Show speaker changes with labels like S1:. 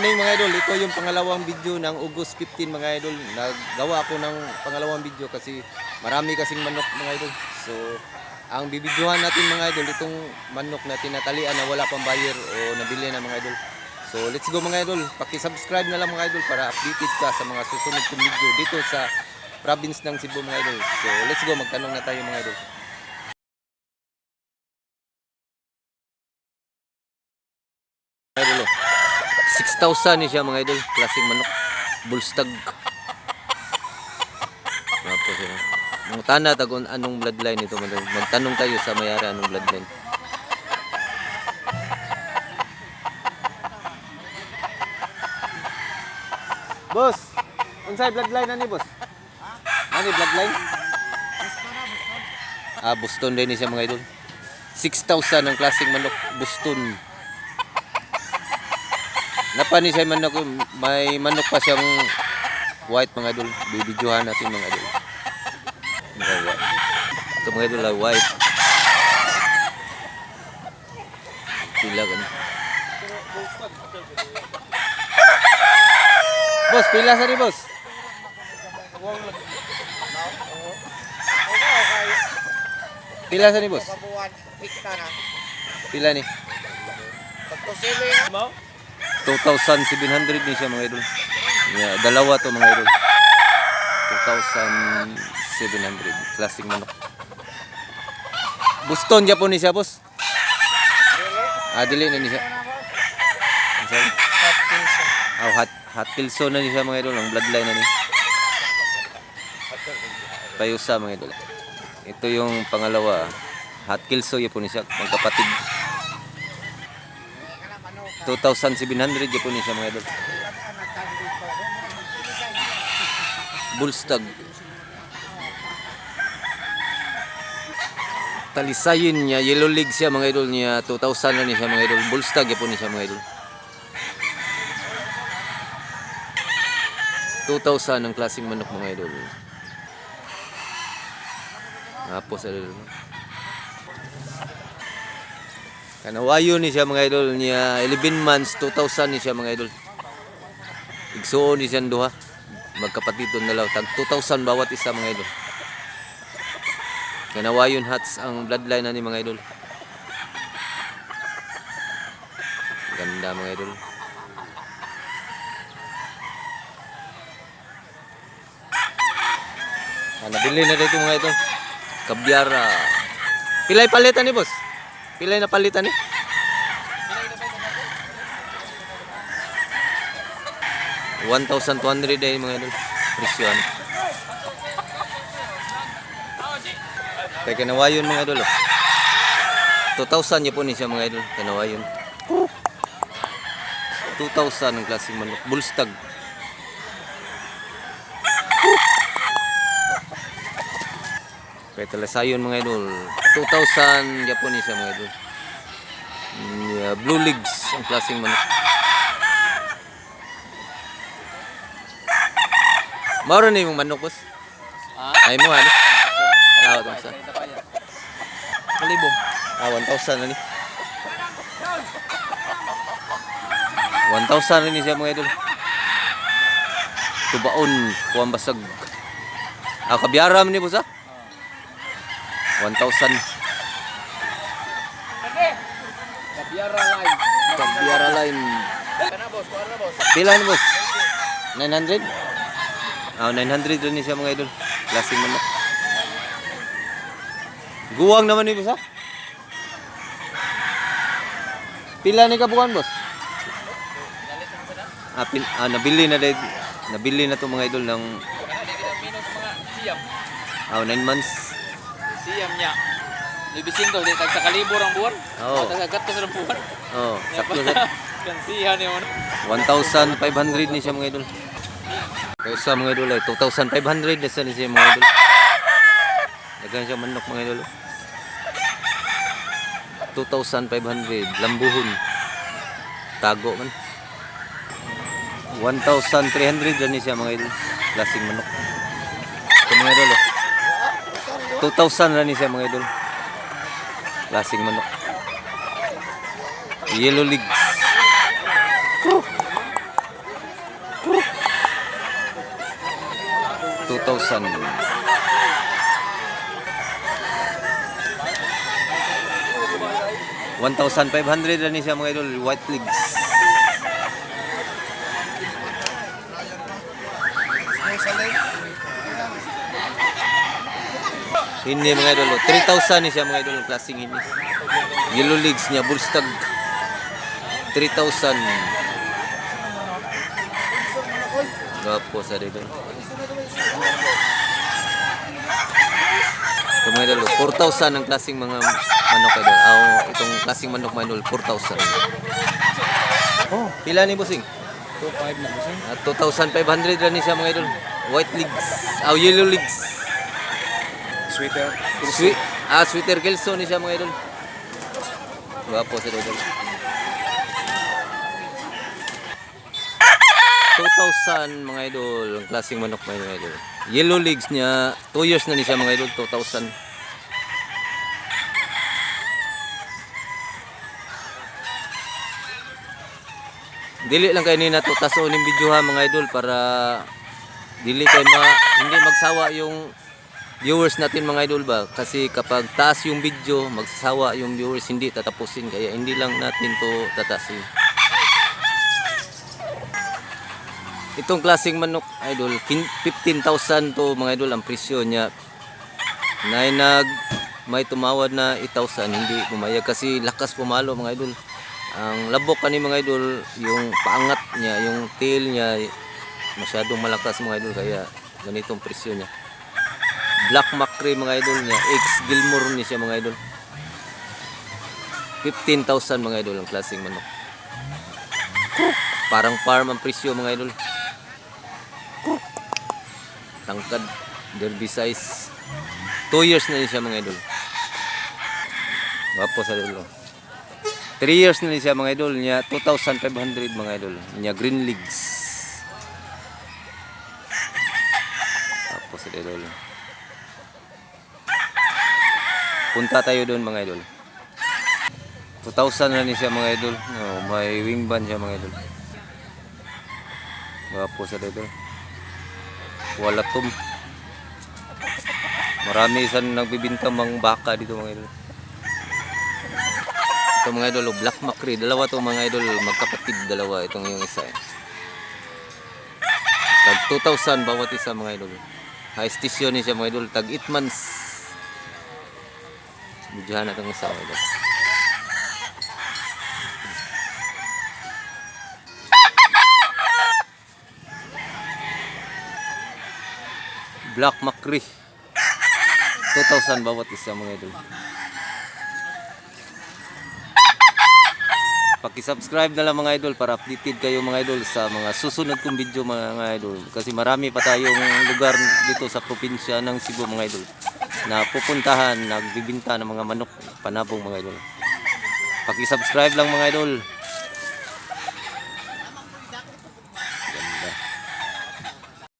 S1: morning mga idol, ito yung pangalawang video ng August 15 mga idol. Naggawa ako ng pangalawang video kasi marami kasing manok mga idol. So, ang bibidyohan natin mga idol, itong manok na tinatalian na wala pang buyer o nabili na mga idol. So, let's go mga idol. Paki-subscribe na lang mga idol para updated ka sa mga susunod kong video dito sa province ng Cebu mga idol. So, let's go, magtanong na tayo mga idol. Idol, 6,000 ni siya mga idol, klaseng manok, bulstag. Tapos yun, mga tana tagon anong bloodline ito mga idol. Magtanong tayo sa mayari anong bloodline. Boss, unsay bloodline ani boss? Ani bloodline? Boston din ni siya mga idol. 6,000 ang klaseng manok, Boston. Napani siya manok, may manok pa siyang white mga idol. Bibidyohan natin mga idol. Ito mga idol ay white. Pila ka na. Boss, pila sa ni boss? Pila sa ni boss? Pila ni? 2,700 ni siya mga idol. Yeah, dalawa to mga idol. 2,700. Klaseng manok. Boston Japon ni siya boss. Dili na ni siya. Hot Kilso na ni siya mga idol. Ang bloodline na ni. Payusa mga idol. Ito yung pangalawa. Hot Kilso Japon ni siya. Magkapatid. 2,700 Japon ni siya mga idol. Bulstag. Talisayin niya, yellow leg siya mga idol niya. 2,000 na ni siya mga idol. Bulstag Japon ni siya mga idol. 2,000 ang klaseng manok mga idol. Tapos idol. Kanawayo ni siya mga idol niya. 11 months, 2,000 ni siya mga idol. Igsuon ni siya duha. Magkapatid doon dalaw. Tag 2,000 bawat isa mga idol. Kanawayon hats ang bloodline na ni mga idol. Ganda mga idol. Nabili na dito mga idol. Kabyara. Pilay palitan ni boss? Pilay na palitan ni? 1,200 ay mga idol. Presyon. Kaya kanawayon mga idol. 2,000 niya po ni siya mga idol. Kanawayon. 2,000 ang klaseng manok. Bulstag. Kaya talasayon mga idol. 2,000 Japon ni siya mga idol. Yeah, blue legs ang klaseng manok. Maro na yung manok boss. Ay mo ano? 1,000. Kalibo. 1,000 na ni. 1,000 na ni siya mga idol. Tubaon, kuwang basag. Kabiyaram ni boss 1,000. Kabiara line. Pila ni boss? 900? 900 rin siya mga idol. Klaseng manok. Guwang naman ni boss Pila ni kabukan boss? Nabili na dahil. Nabili na to mga idol ng 9 months.
S2: Siyam niya. Libisin to, tag sa kalibor ang buwan.
S1: Oo.
S2: Tagagat ko sa buwan.
S1: Oo, sakto sa
S2: Kansihan niya ano.
S1: 1,500 ni siya mga idol. Kaya sa mga idol ay 2,500 na siya mga idol. Dagan siya manok mga idol. 2,500 lambuhon. Tago man. 1,300 na siya mga idol. Klaseng manok. Ito mga idol 2,000 na ni siya mga idol. Klaseng manok. Yellow legs. 1,000. 1,500 na ni siya mga idol, white legs. Hindi mga idol, 3,000 ni siya mga idol, klaseng hindi. Yellow legs niya, bullstag. 3,000. Gapo sa idol. Ito mga idol, 4,000 ang klaseng mga manok idol. Itong klaseng manok mga idol, 4,000. Oh, pila ni busing?
S2: 2.5 na bossing.
S1: 2,500 na ni siya mga idol. White legs, yellow legs.
S2: Sweater.
S1: Sweater Kelso ni siya mga idol. Gwapo sa idol. 2,000 mga idol, ang klaseng manok mga idol. Yellow legs niya, 2 years na ni siya mga idol, 2,000. Dili lang kayo nina to taso ning video ha mga idol para dili kayo hindi magsawa yung viewers natin mga idol ba, kasi kapag taas yung video magsasawa yung viewers, hindi tatapusin, kaya hindi lang natin to tatasin. Itong klaseng manok idol, 15,000 to mga idol ang presyo niya. May tumawad na 8,000, hindi pumayag kasi lakas pumalo mga idol. Ang labok kani mga idol, yung paangat niya, yung tail niya masyadong malakas mga idol, kaya ganitong presyo niya. Black Macrae mga idol niya, X Gilmore ni siya mga idol. 15,000 mga idol ang klaseng manok. Parang farm ang presyo mga idol. Tangkad, derby size. 2 years na siya mga idol. Wapo sa idol. 3 years na siya mga idol niya, 2,500 mga idol. Niya green legs. Wapo sa idol. Punta tayo doon mga idol. 2,000 na ni siya mga idol. May wing band siya mga idol. Wapo sa idol. Wala tum. Marami saan nagbibinta mga baka dito mga idol. Ito mga idol, Black Macrae. Dalawa to mga idol, magkapatid dalawa. Itong yung isa. Tag 2,000 bawat isa mga idol. High station ni siya mga idol. Tag 8 months. Bidyahan na itong isa mga idol. Black Macrae. 2,000 bawat isa mga idol. Paki-subscribe na lang mga idol para updated kayo mga idol sa mga susunod kong video mga idol. Kasi marami pa tayong lugar dito sa probinsya ng Cebu mga idol na pupuntahan, nagbibinta ng mga manok panabong mga idol. Paki-subscribe lang mga idol.